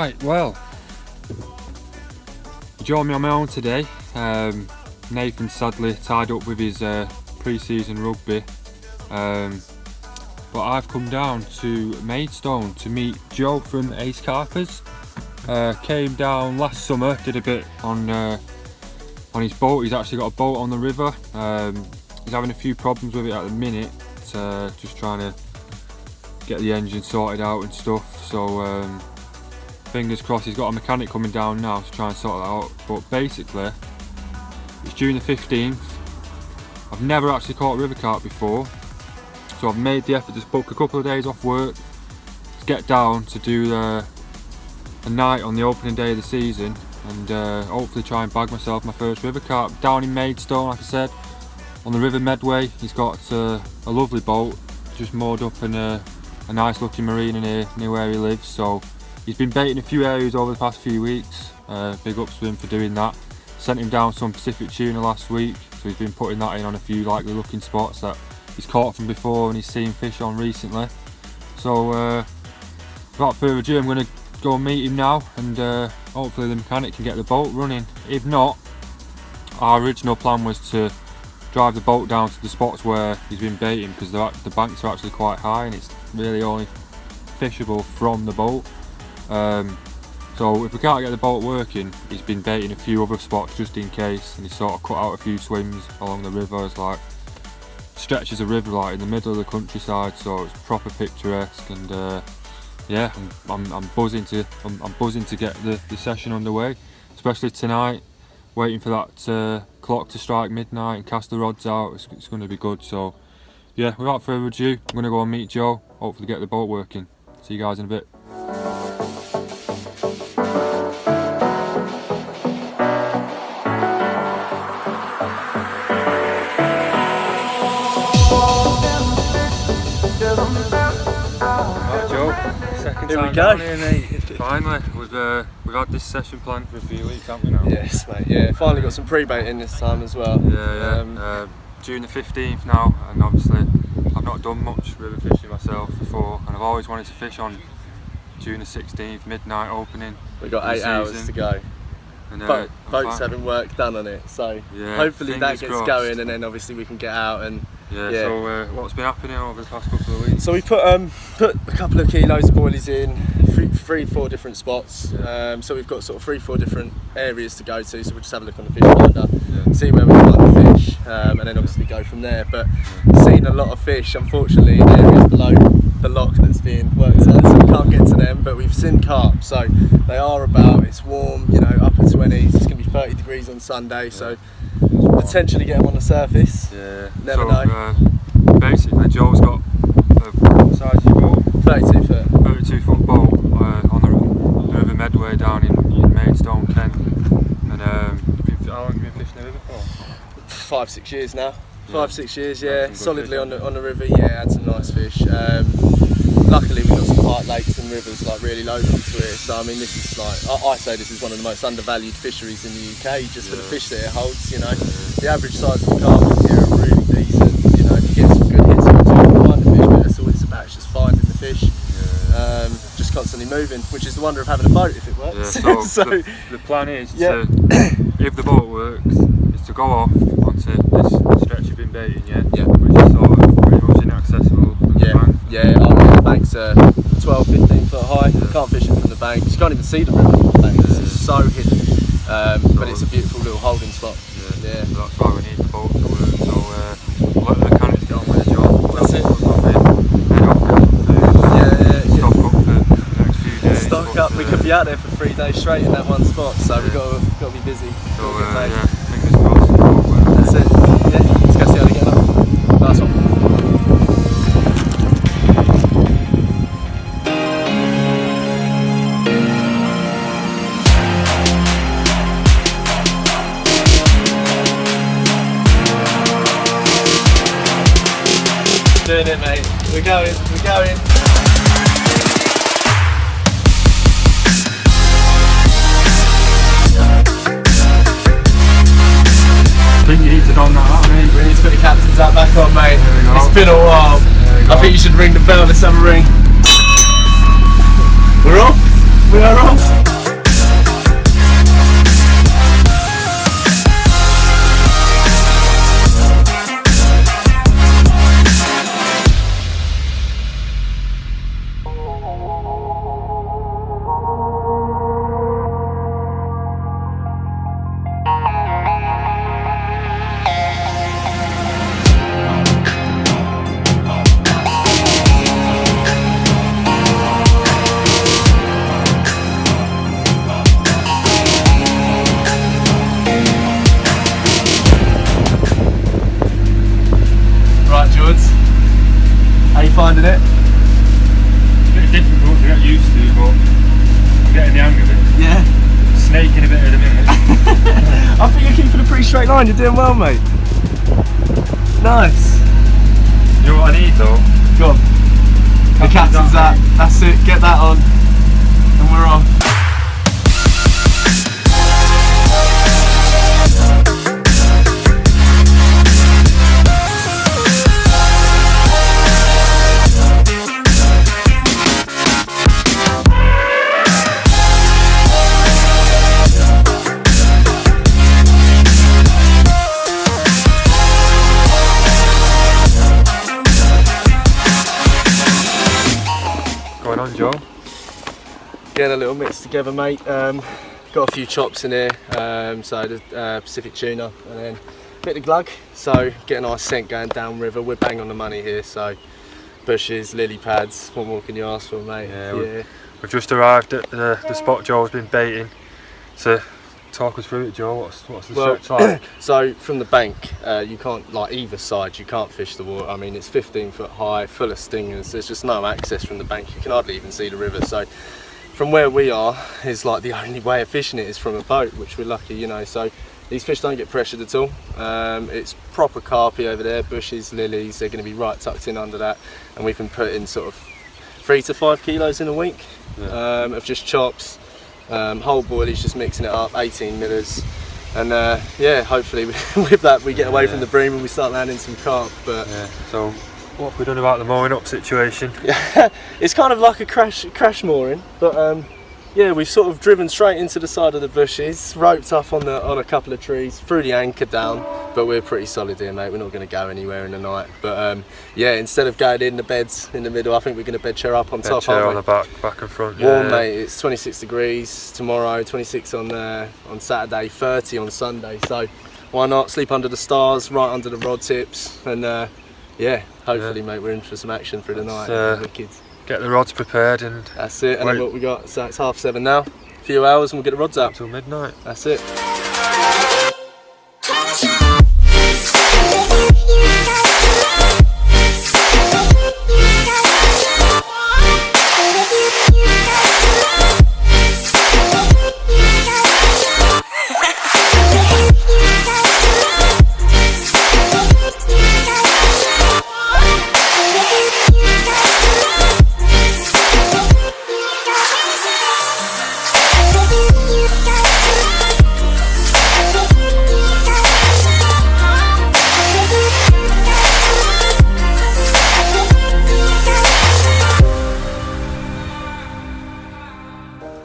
Right, well, join me on my own today. Nathan's sadly tied up with his pre-season rugby, but I've come down to Maidstone to meet Joe from Ace Carpers. Came down last summer, did a bit on his boat. He's actually got a boat on the river. He's having a few problems with it at the minute, just trying to get the engine sorted out and stuff. So fingers crossed, he's got a mechanic coming down now to try and sort that out. But basically, it's June the 15th. I've never actually caught a river carp before, so I've made the effort to book a couple of days off work to get down to do a night on the opening day of the season, and hopefully try and bag myself my first river carp down in Maidstone, like I said, on the River Medway. He's got a lovely boat just moored up in a nice looking marina near where he lives. So he's been baiting a few areas over the past few weeks. Big ups to him for doing that. Sent him down some Pacific tuna last week, so he's been putting that in on a few likely looking spots that he's caught from before and he's seen fish on recently. So without further ado, I'm going to go and meet him now, and hopefully the mechanic can get the boat running. If not, our original plan was to drive the boat down to the spots where he's been baiting, because the banks are actually quite high and it's really only fishable from the boat. So if we can't get the boat working, he's been baiting a few other spots just in case, and he's sort of cut out a few swims along the rivers, like stretches of river like in the middle of the countryside, so it's proper picturesque. And yeah, I'm buzzing to get the session underway, especially tonight, waiting for that clock to strike midnight and cast the rods out. It's going to be good. So yeah, without further ado, I'm going to go and meet Joe, hopefully get the boat working. See you guys in a bit. Here we go. Here, mate. Finally, we've had this session planned for a few weeks, haven't we now? Yes, mate. Yeah, finally got some pre-bait in this time as well. Yeah. June the 15th now, and obviously I've not done much river fishing myself before, and I've always wanted to fish on June the 16th, midnight opening. We've got 8 hours to go. And, boats having work done on it, so yeah, hopefully that gets crossed. Going, and then obviously we can get out and So what's been happening over the past couple of weeks? So we put a couple of kilos of boilies in, three, 4 different spots. So we've got sort of 3-4 different areas to go to. So we'll just have a look on the fish finder, see where we find the fish, and then obviously go from there. But seen a lot of fish, unfortunately, in areas below the lock that's being worked on, so we can't get to them. But we've seen carp, so they are about. It's warm, you know, upper 20s. It's going to be 30 degrees on Sunday, so potentially get them on the surface. Yeah. Never know. Basically, Joe's got what size your boat? 32 foot. 32 foot boat on the River Medway down in Maidstone, Kent. And how long have you been fishing the river for? 5-6 years now. Yeah. 5-6 years, yeah. Solidly on the river, yeah. Had some nice fish. Luckily we've got some park lakes and rivers like really local to here. So I mean, this is like I say this is one of the most undervalued fisheries in the UK, just for the fish that it holds. You know, the average size of the carp here are really decent. You know, if you get some good hits on the top, you find the fish, but that's all it's about, just finding the fish. Just constantly moving, which is the wonder of having a boat if it works. Yeah, so the plan is to, if the boat works, is to go off onto this stretch you've been baiting, which is sort of pretty much inaccessible from the bank. Yeah, I mean the bank's 12-15 foot high. You can't fish it from the bank. You can't even see the river from the bank. It's so hidden, but it's a beautiful little holding spot. Yeah. So that's why we need the boat to work. So we'll let the mechanics get on with the job. That's it. Stock up for the next few days. Stock up. We could be out there for 3 days straight in that one spot, so we've got to be busy. So fingers crossed. That's it. Yeah, let's go see how they get on. Nice one. Doing it, mate. We're going. I think you need to don that out, mate. We need to put the captain's hat back on, mate. It's been a while. I think you should ring the bell. Let's have a ring. We're off. We are off. finding it? It's a bit difficult to get used to, but I'm getting the hang of it. Yeah. Snaking a bit at the minute. I think you're keeping a pretty straight line. You're doing well, mate. Nice. You know what I need though? Go on. The captain's that. That's it. Get that on, and we're off. Going on, Joe? Getting a little mix together, mate. Got a few chops in here, so the Pacific tuna, and then a bit of glug. So getting a nice scent going down river. We're bang on the money here. So bushes, lily pads. What more can you ask for, mate? Yeah. We've just arrived at the spot Joe's been baiting. So talk us through it, Joe. What's the stretch like? So from the bank, you can't, like either side, you can't fish the water. I mean, it's 15 foot high, full of stingers. There's just no access from the bank. You can hardly even see the river. So from where we are is like the only way of fishing it is from a boat, which we're lucky, you know. So these fish don't get pressured at all. It's proper carpy over there, bushes, lilies. They're going to be right tucked in under that, and we've been putting sort of 3 to 5 kilos in a week of just chops. Whole boilies, just mixing it up, 18 millers, and yeah, hopefully with that we get away from the bream and we start landing some carp. But so what have we done about the mooring up situation? It's kind of like a crash mooring, but yeah, we've sort of driven straight into the side of the bushes, roped up on a couple of trees, threw the anchor down, but we're pretty solid here, mate. We're not going to go anywhere in the night. But yeah, instead of going in the beds in the middle, I think we're going to bed chair up on top. Chair on the back and front. Warm, mate. It's 26 degrees tomorrow, 26 on Saturday, 30 on Sunday. So why not sleep under the stars, right under the rod tips, and yeah, hopefully, mate, we're in for some action through the night. Wicked. Get the rods prepared and that's it. And then what we got? So it's 7:30 now. A few hours and we'll get the rods out till midnight. That's it.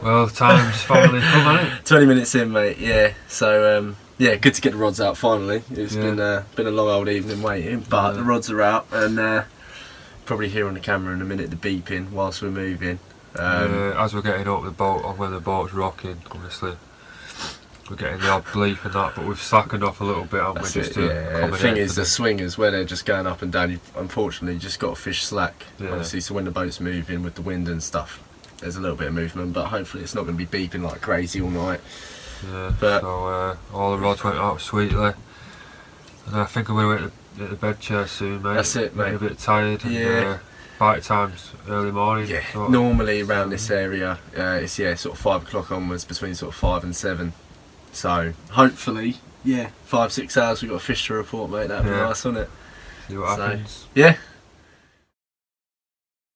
Well, time's finally come, hasn't it? 20 minutes in, mate. Yeah. So yeah, good to get the rods out finally. It's been a long old evening waiting, but the rods are out, and probably hear on the camera in a minute the beeping whilst we're moving. As we're getting up the boat, or when the boat's rocking, obviously we're getting the odd bleep and that, but we've slackened off a little bit, haven't we? Just to the thing is, the swingers where they're just going up and down, you've unfortunately just got to fish slack. Obviously, so when the boat's moving with the wind and stuff, there's a little bit of movement, but hopefully it's not going to be beeping like crazy all night. But so all the rods went out sweetly, and I think I'm going to hit the bed chair soon, mate. That's it, mate. I'm a bit tired. And, bite time's early morning. Yeah, normally around this area it's sort of 5 o'clock onwards, between sort of 5 and 7. So hopefully, 5-6 hours we've got a fish to report, mate. That'd be nice, wouldn't it? See what happens. Yeah.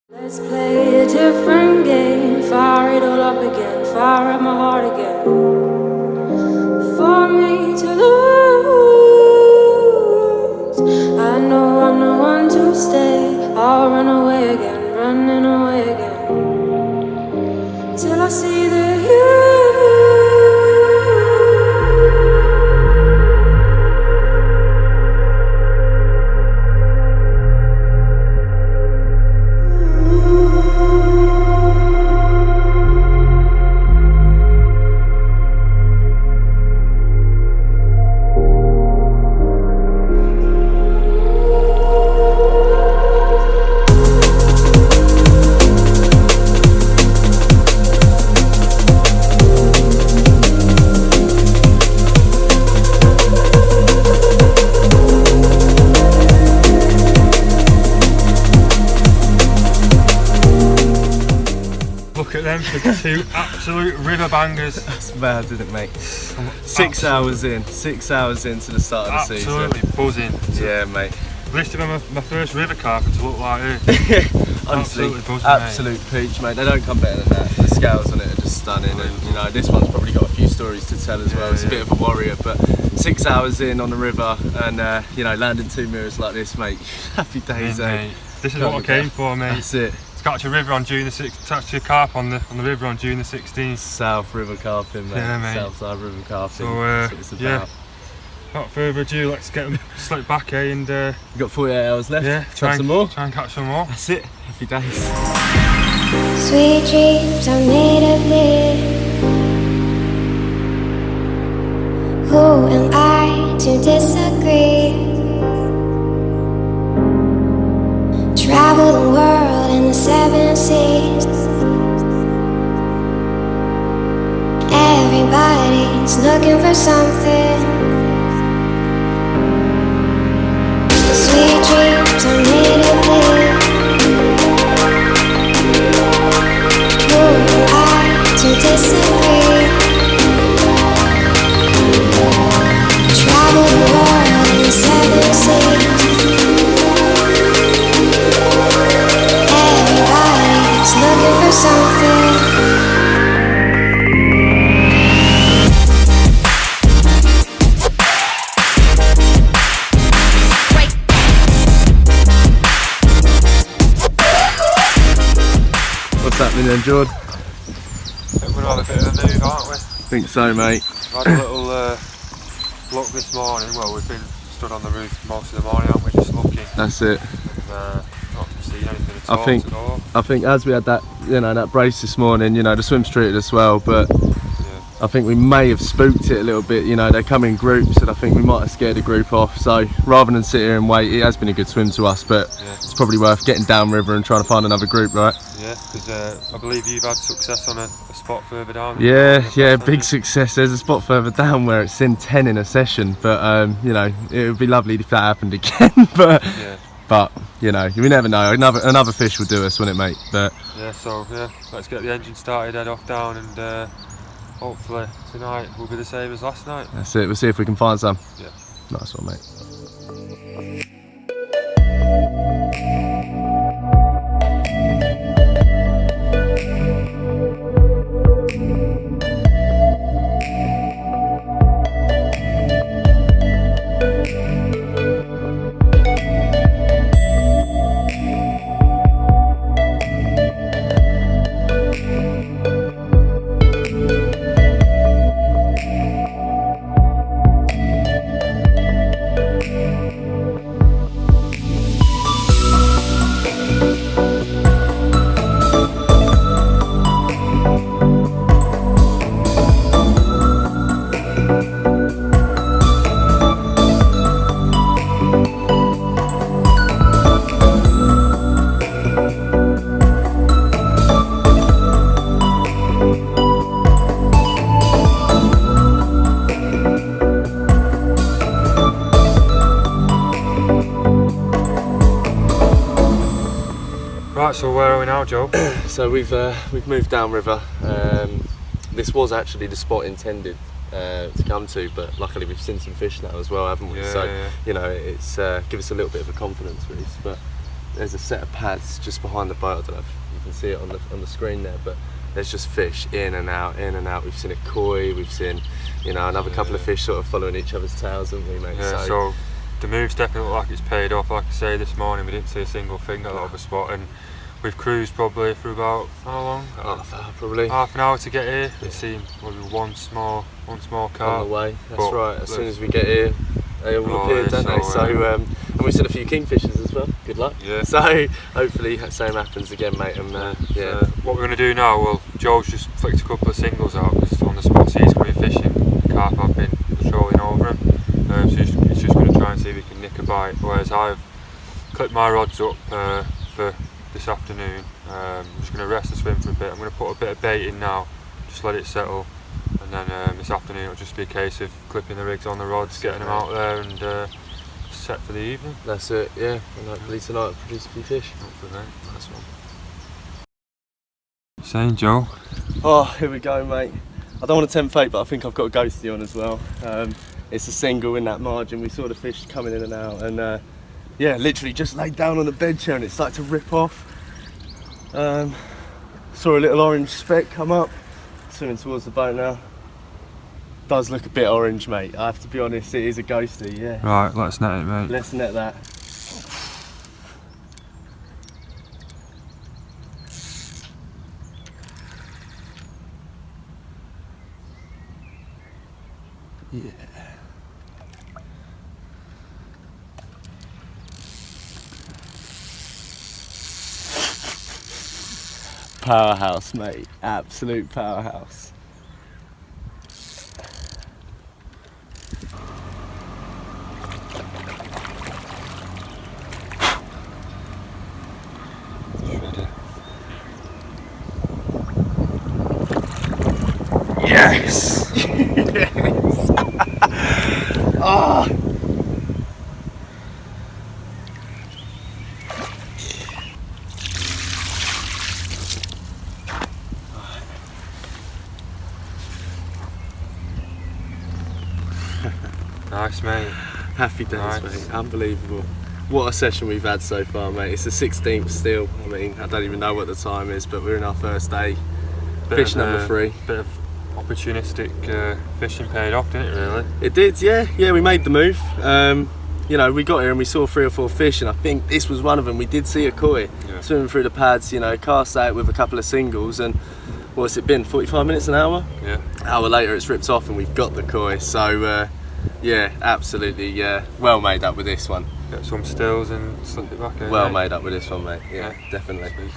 Let's play a different game, fire it all up again, fire up my heart again. For me to lose, I know I'm the one to stay. I'll run away again, running away again, till I see the you. at them for 2 absolute river bangers. That's mad, isn't it, mate? 6 hours in, 6 hours into the start of the season. Absolutely buzzing. Yeah, mate. This to be my first river carper to look like this. Honestly, buzzing, absolute peach, mate. They don't come better than that. The scales on it are just stunning, and you know this one's probably got a few stories to tell as well. It's a bit of a warrior, but 6 hours in on the river, and you know, landing 2 mirrors like this, mate. Happy days, mate. This is what I came for, mate. That's it. Catch a river on June the 6th. Catch a carp on the river on June the 16th. South River carping, mate. Yeah, mate. Southside River carping. So that's what it's about. yeah. Not further ado, let's get them slipped back, eh? And you've got 48 hours left. Yeah, try some more. Try and catch some more. That's it. Happy days. Sweet dreams are made of this. Who am I to disagree? Travel the world in the 7 seas. Everybody's looking for something. Sweet dreams are made of this. Who am I to disagree? Travel the world in the 7 seas. Everybody's looking for something. What's happening then, Jord? We're on a bit of a move, aren't we? Think so, mate. We've had a little look this morning. Well, we've been stood on the roof most of the morning, haven't we? Just looking. That's it. Not seen anything at all. I think as we had that, you know, that brace this morning, you know, the swim's treated us well, but I think we may have spooked it a little bit. You know, they come in groups, and I think we might have scared a group off. So rather than sit here and wait, it has been a good swim to us, but it's probably worth getting downriver and trying to find another group, right? Yeah, because I believe you've had success on a spot further down. Yeah, big success. There's a spot further down where it's in 10 in a session, but you know, it would be lovely if that happened again. But you know, we never know. Another fish will do us, wouldn't it, mate? But so let's get the engine started, head off down, and hopefully tonight will be the same as last night. That's it. We'll see if we can find some. Yeah. Nice one, mate. Right, so where are we now, Joe? So we've moved downriver. This was actually the spot intended to come to, but luckily we've seen some fish now as well, haven't we? You know, it's give us a little bit of a confidence boost. But there's a set of pads just behind the boat. I don't know if you can see it on the screen there, but there's just fish in and out, in and out. We've seen it koi. We've seen, you know, another couple of fish sort of following each other's tails, haven't we, mate? Yeah. So the move's definitely looked like it's paid off. Like I say, this morning we didn't see a single thing at that other spot, and we've cruised probably for about how long? Probably half an hour to get here. It seemed probably one small carp on the way. That's right. As soon as we get here, they all appear, don't they? So and we've seen a few kingfishers as well. Good luck. Yeah. So hopefully the same happens again, mate. And yeah. What we're going to do now? Well, Joe's just flicked a couple of singles out because on the spots he's going to be fishing. Carp I've been patrolling over him. So he's just going to try and see if he can nick a bite. Whereas I've clipped my rods up for this afternoon. I'm just going to rest the swim for a bit. I'm going to put a bit of bait in now, just let it settle, and then this afternoon it'll just be a case of clipping the rigs on the rods, getting them out there, and set for the evening. That's it, yeah. And hopefully tonight we'll produce a few fish. Hopefully, mate. Nice one. Saying, Joe. Oh, here we go, mate. I don't want to tempt fate, but I think I've got a ghosty on as well. It's a single in that margin. We saw the fish coming in and out, and yeah, literally just laid down on the bed chair and it started to rip off. Saw a little orange speck come up, swimming towards the boat now. Does look a bit orange, mate. I have to be honest, it is a ghosty, yeah. Right, let's net it, mate. Let's net that. Yeah. Powerhouse, mate. Absolute powerhouse. Yes! Yes! Ah! Nice, mate. Happy days, Nice. mate. Unbelievable. What a session we've had so far, mate. It's the 16th still. I mean, I don't even know what the time is, but we're in our first day. Fish number 3. Bit of opportunistic fishing paid off, didn't it, really? It did, yeah. Yeah, we made the move. You know, we got here and we saw 3 or 4 fish, and I think this was one of them. We did see a koi swimming through the pads, you know, cast out with a couple of singles, and what's it been, 45 minutes, an hour? Yeah. An hour later it's ripped off and we've got the koi. So, yeah, absolutely, well made up with this one. Get some stills and slip it back in. Well mate. made up with this one, mate. Yeah, definitely.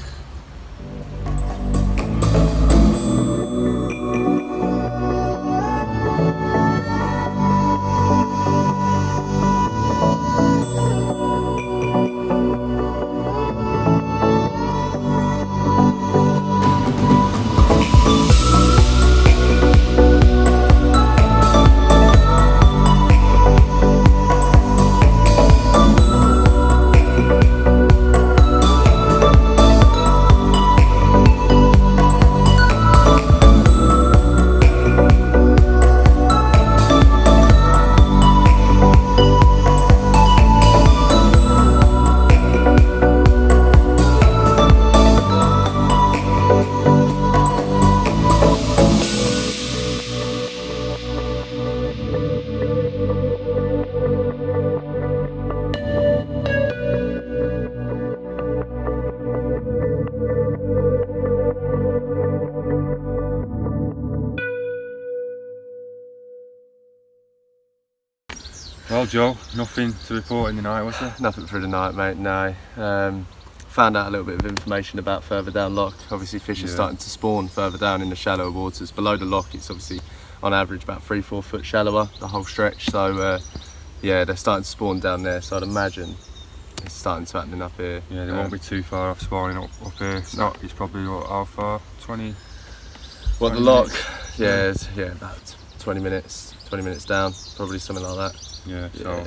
Well, Joe, nothing to report in the night, was there? Nothing for the night, mate, no. Found out a little bit of information about further down lock. Obviously fish are starting to spawn further down in the shallower waters. Below the lock it's obviously on average about 3-4 foot shallower, the whole stretch. So yeah, they're starting to spawn down there, so I'd imagine it's starting to happen up here. Yeah, they won't be too far off spawning up here. It's probably what, how far? 20? What, the lock? Yeah, about 20 minutes down, probably something like that. Yeah, so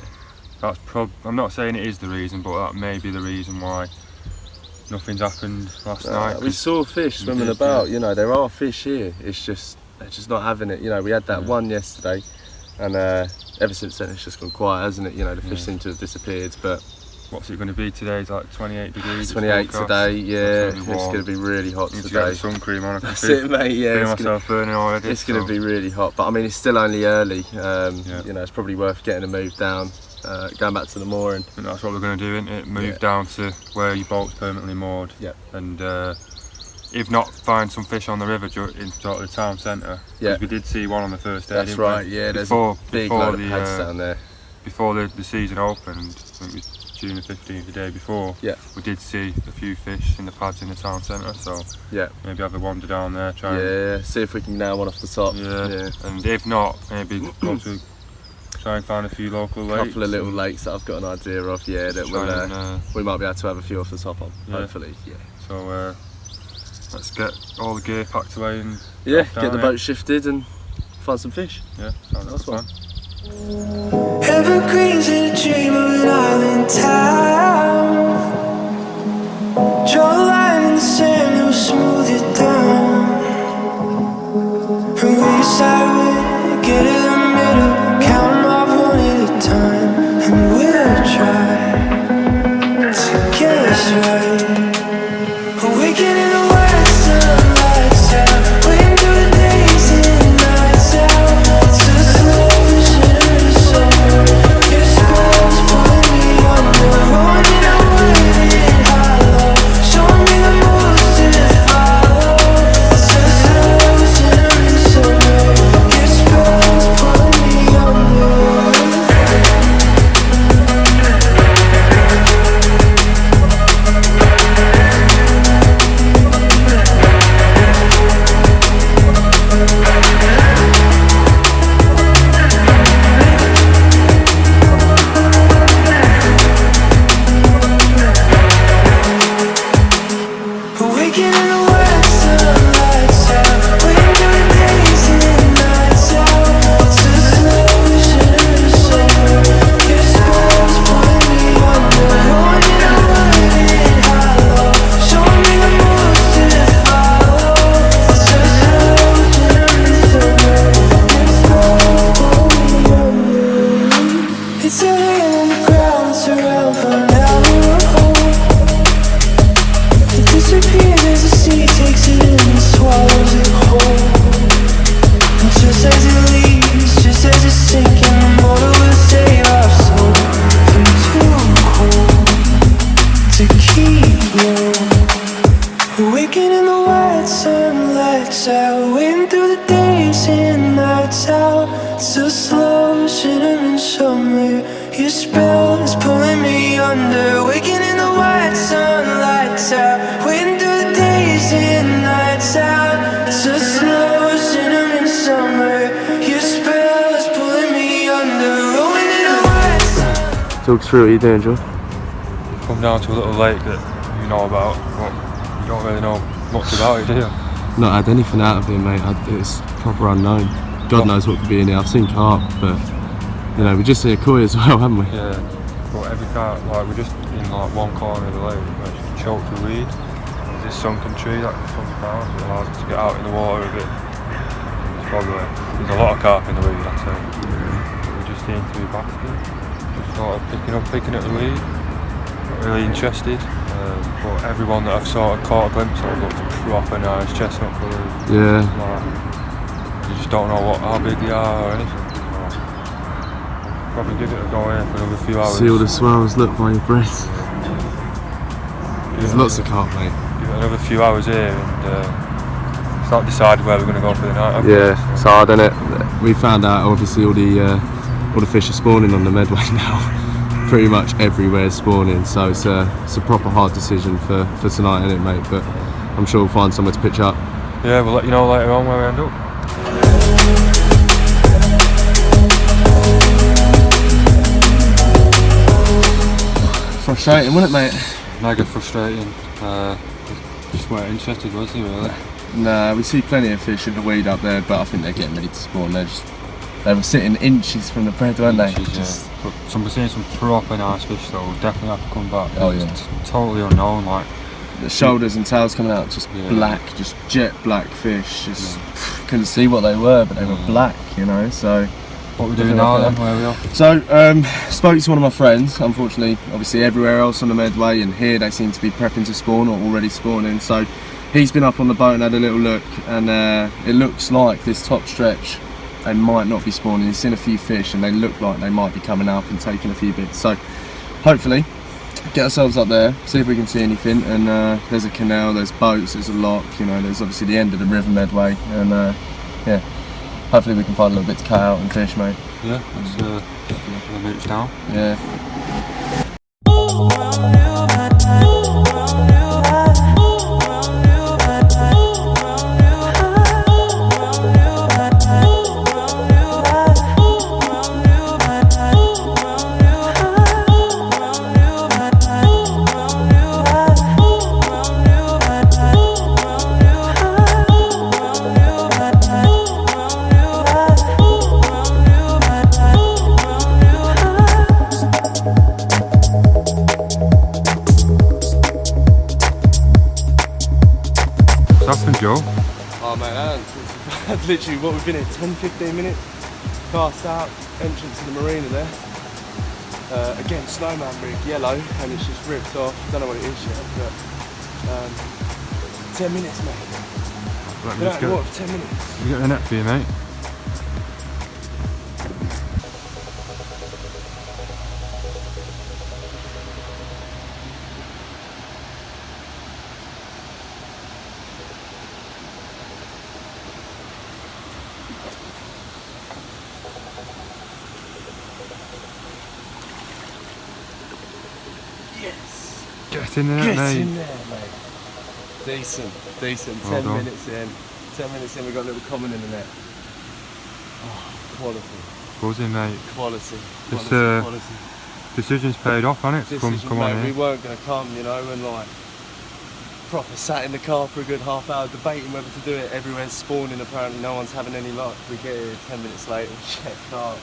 that's I'm not saying it is the reason, but that may be the reason why nothing's happened last night. We saw fish swimming about, you know, there are fish here. It's just, they're just not having it. You know, we had that one yesterday, and ever since then it's just gone quiet, hasn't it? You know, the fish seem to have disappeared, but what's it going to be today? It's like 28 degrees. 28 today, yeah. It's going to be really hot Need today. to get the sun cream on. That's it, mate, yeah. Feel myself burning already. It's going to be really hot, but I mean, it's still only early. You know, it's probably worth getting a move down, going back to the mooring. I think that's what we're going to do, isn't it? Move down to where your boat's permanently moored. Yeah. And if not, find some fish on the river in sort of the town centre. Yeah. We did see one on the first day. That's right, yeah. There's a big load of pads down there. Before the season opened, I think it was June the 15th, the day before, we did see a few fish in the pads in the town centre, so maybe have a wander down there, see if we can nail one off the top. And if not, maybe go to try and find a few local lakes. A couple of little lakes that I've got an idea of, that we might be able to have a few off the top on, hopefully. So let's get all the gear packed away and get the boat shifted and find some fish. Sounds like a plan. Evergreens in a dream of an island town. Draw a line in the sand and we'll smooth it down. that's right. Awaken in the wet sun, lights out. Waiting through the days and nights out. It's a slow shimmering summer. Your spell's pulling me under. Rolling in a waiting hollow. Showing me the moves to follow. It's a slow shimmering summer. Your spell's pulling me under. Awaken in the wet sun, lights out. Waiting through the days and nights out. It's a slow shimmering summer. Your spell's pulling me under. Rolling in a waiting hollow. Showing me the moves to follow. It's a slow shimmering summer. Your spell's pulling me under. It's a hand on the ground, surround for an hour. It disappears as the sea takes it in and swallows it whole. And just as it leaves, just as it's sinking, the motor will save our soul from too cold to keep low. Awaken in the white sun, lights out. Waiting through the days and nights out. It's a slow shimmering summer. Your spell is pulling me under. Waking in the white sun, lights out. Waiting through the days and nights out. It's a slow shimmering summer. Your spell is pulling me under. Rolling in the white sun. Talk us through what you're doing, Joe. Come down to a little lake that you know about, but you don't really know much about it, do you? Not had anything out of it, mate. It's proper unknown. God knows what could be in here. I've seen carp, but you know, we just see a koi as well, haven't we? Yeah, but every time, like, we're just in like one corner of the lake, where it's choked with weed. There's this sunken tree that comes down, it allows us to get out in the water a bit. There's a lot of carp in the weed, I'd say. We just seem to be basking, just sort of picking up the weed. Not really interested, but everyone that I've sort of caught a glimpse of looks proper nice, chestnut colours. Yeah. Like, you just don't know how big they are or anything. Probably give it a go here for another few hours. See all the swells, look by your breath. There's lots of carp, mate. Give it another few hours here and start deciding where we're going to go for the night. Yeah, it's hard, isn't it? We found out obviously all the fish are spawning on the Medway now. Pretty much everywhere is spawning, so it's a proper hard decision for tonight, isn't it, mate? But I'm sure we'll find somewhere to pitch up. Yeah, we'll let you know later on where we end up. Frustrating, wasn't it, mate? Mega frustrating. Just weren't interested, was he, really? Nah, we see plenty of fish in the weed up there, but I think they're getting ready to spawn. They were sitting inches from the bread, weren't they? Inches, yeah. But we're seeing some proper nice fish, though. We'll definitely have to come back. Oh yeah. It's totally unknown, like. The shoulders and tails coming out, just black, just jet black fish. Just couldn't see what they were, but they were black, you know. So. What we're doing now then, where we are? So, spoke to one of my friends. Unfortunately, obviously everywhere else on the Medway and here they seem to be prepping to spawn or already spawning. So he's been up on the boat and had a little look, and it looks like this top stretch they might not be spawning. He's seen a few fish and they look like they might be coming up and taking a few bits. So hopefully get ourselves up there, see if we can see anything. And there's a canal, there's boats, there's a lock, you know, there's obviously the end of the River Medway, and yeah, hopefully we can find a little bit to cut out and fish, mate. Yeah, let's mooch down. Yeah. Joe? Oh man, that's literally what we've been here, 10-15 minutes. Cast out, entrance to the marina there. Again, snowman rig, yellow, and it's just ripped off. Don't know what it is yet, but 10 minutes, mate. Right, Been out in the water for 10 minutes. You got the net for you, mate. Yes! Get in there, Get mate. in there, mate. Decent. Well 10 done. minutes in. 10 minutes in, we've got a little common in the net. Oh, quality. Buzzing, mate. Quality. This, Quality. Decision's paid off, hasn't it? Decision, Come on mate, we in. weren't going to come, you know, and like proper sat in the car for a good half hour debating whether to do it. Everywhere's spawning, apparently no one's having any luck. We get here 10 minutes later, we check car.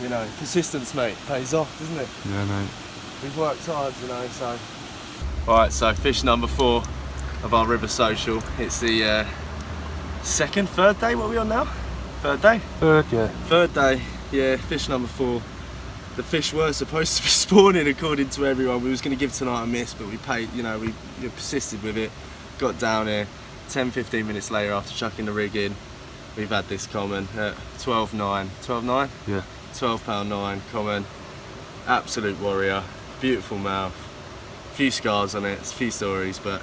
You know, persistence, mate, pays off, doesn't it? Yeah, mate. We've worked hard, you know, so. Alright, so fish number 4 of our river social. It's the third day, what are we on now? Third day? Yeah. Third day, yeah, fish number 4. The fish were supposed to be spawning according to everyone. We was going to give tonight a miss, but we paid, you know, we persisted with it. Got down here, 10-15 minutes later after chucking the rig in, we've had this common at 12.9. 12.9? Yeah. £12.9 common. Absolute warrior, beautiful mouth. Few scars on it, a few stories, but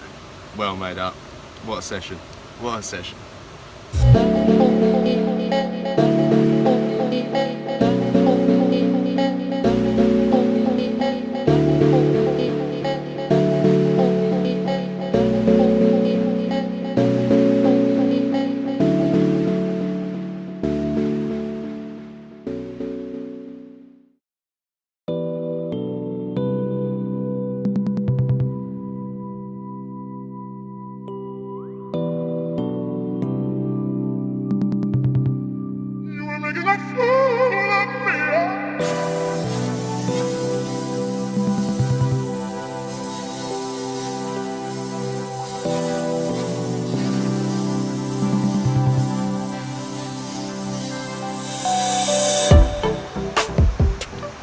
well made up. What a session, what a session.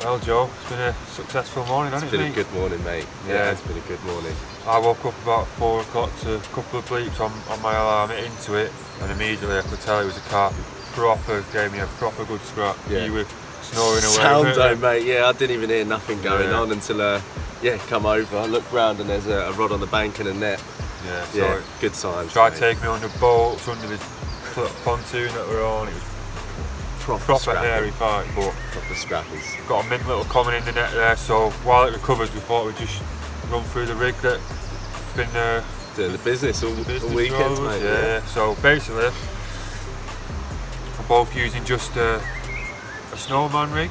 Well, Joe, it's been a successful morning, hasn't it, It's been mate? a good morning, mate. Yeah, it's been a good morning. I woke up about 4 o'clock to a couple of bleeps on my alarm, hit into it, and immediately I could tell it was a carp. Proper, gave me a proper good scrap. Yeah. You were snoring away. Sound weren't though, you? mate. Yeah, I didn't even hear nothing going Yeah. on until, come over. I looked round and there's a rod on the bank and a net. Yeah, so Yeah, good signs. tried mate. taking me under boats, under the pontoon that we're on. It was proper scrappy. hairy fight, but Proper scrappies. got a mint little common in the net there, so while it recovers we thought we'd just run through the rig that's been Doing the business all business weekends, for us. mate. Yeah, so basically we're both using just a snowman rig.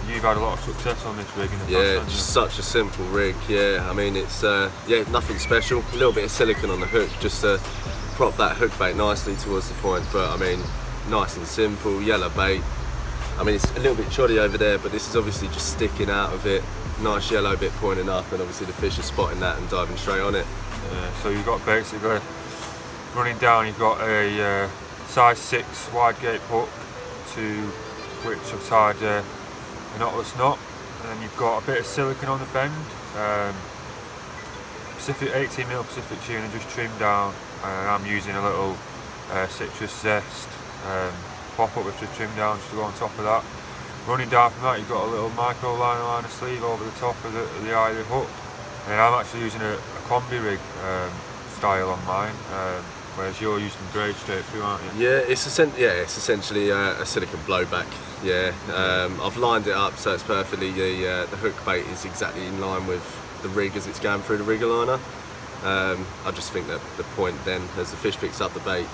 You've had a lot of success on this rig in the past, Yeah, haven't just such a simple rig. Yeah, I mean it's nothing special. A little bit of silicone on the hook just to prop that hook bait nicely towards the point. But I mean, nice and simple, yellow bait. I mean it's a little bit shoddy over there, but this is obviously just sticking out of it. Nice yellow bit pointing up, and obviously the fish are spotting that and diving straight on it. So you've got basically running down, you've got a size 6 wide gate hook to which I've tied a knotless knot, and then you've got a bit of silicone on the bend, Pacific 18mm Pacific tuna just trimmed down, and I'm using a little citrus zest pop-up which just trimmed down just to go on top of that. Running down from that you've got a little micro liner sleeve over the top of the eye of the hook, and I'm actually using a combi rig style on mine, whereas you're using braid straight through, aren't you? Yeah, it's essentially a silicone blowback. Yeah, I've lined it up so it's perfectly. The hook bait is exactly in line with the rig as it's going through the rigger liner. I just think that the point then, as the fish picks up the bait,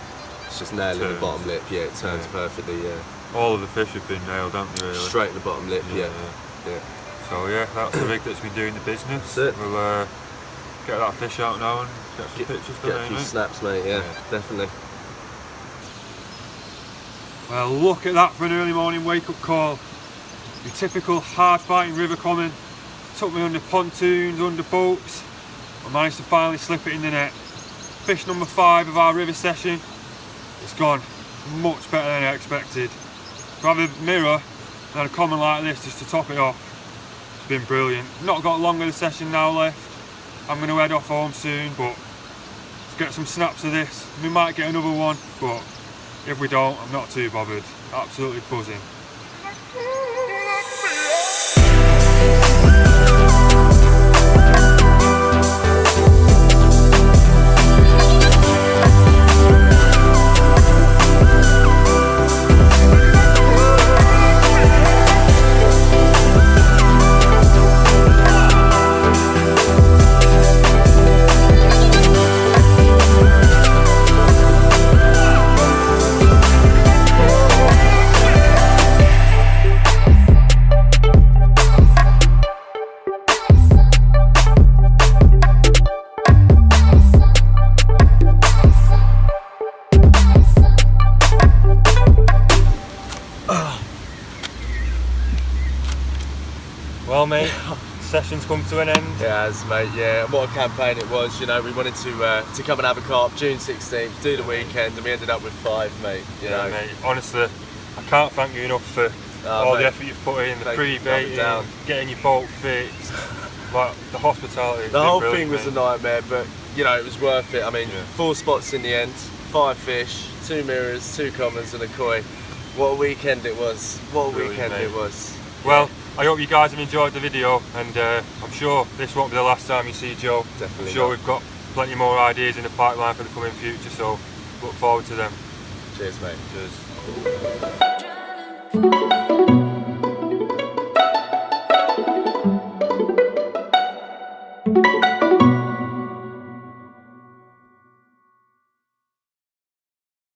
it's just nailing the bottom lip. Yeah, it turns perfectly. Yeah. All of the fish have been nailed, haven't they, really? Straight in the bottom lip. Yeah. So yeah, that's the rig that's been doing the business. That's it. We'll get that fish out now and get some pictures Get done, a few mate. snaps, mate. Yeah, definitely. Well, look at that for an early morning wake-up call. Your typical hard-fighting river common. Took me under pontoons, under boats. I managed to finally slip it in the net. Fish number 5 of our river session. It's gone much better than I expected. To have a mirror and a comment like this just to top it off. It's been brilliant. Not got long of the session now left. I'm going to head off home soon, but let's get some snaps of this. We might get another one, but if we don't, I'm not too bothered. Absolutely buzzing. Well mate, session's come to an end. Yeah, as mate, yeah. And what a campaign it was, you know, we wanted to come and have a carp June 16th, do the weekend, and we ended up with 5, mate. You know. Mate, honestly, I can't thank you enough for all the effort you've put in, the pre-baiting, getting your boat fixed, like the hospitality. The whole thing was a nightmare, but you know, it was worth it. I mean, 4 spots in the end, 5 fish, 2 mirrors, 2 commons and a koi. What a weekend it was. What a weekend it was. Well, I hope you guys have enjoyed the video, and I'm sure this won't be the last time you see Joe. Definitely. I'm sure we've got plenty more ideas in the pipeline for the coming future, so look forward to them. Cheers, mate. Cheers.